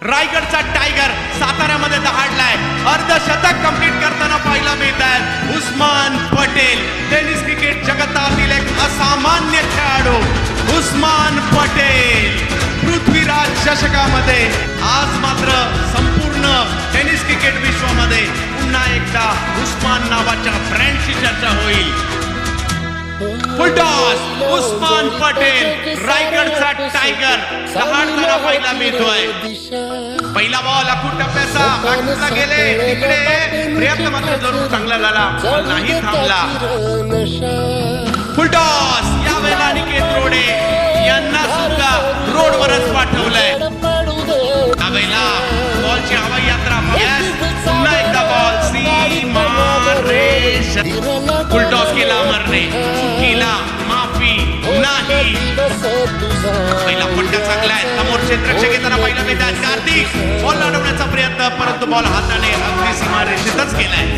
रायगडचा tiger साताऱ्यामध्ये दहाडलाय. अर्धशतक complete करताना पाहायला मिळत आहे उस्मान पटेल. टेनिस क्रिकेट जगतातील एक असामान्य खेळाडू उस्मान पटेल. पृथ्वीराज चषकामध्ये आज मात्र संपूर्ण टेनिस क्रिकेट विश्वामध्ये पुन्हा एकदा उस्मान नावाच्या ब्रँडची चर्चा होईल. फुलटॉस उस्मान पटेल रायगडचा टायगर दहाडताना पाहायला मिळतोय. पहिला बॉल अखूट टप्प्याचा बॅकफुटला गेले. तिकडे प्रयत्न मात्र जरूर चांगला झाला, बॉल नाही थांबला. फुलटॉस यावेळेला अनिकेत रोडे यांना सुद्धा रोडवरच पाठवलंय. यावेळेला बॉलची हवाई यात्रा. पुन्हा एकदा बॉल सीमा रेष. फुलटॉस केला अमरने, चुकीला माफी नाही. पहिला फटका चांगला आहे. समोर क्षेत्ररक्षक येताना पहिला मिळतात कार्तिक. बॉल अडवण्याचा प्रयत्न, परंतु बॉल हाताने अगदी सीमा रेषेतच केलाय.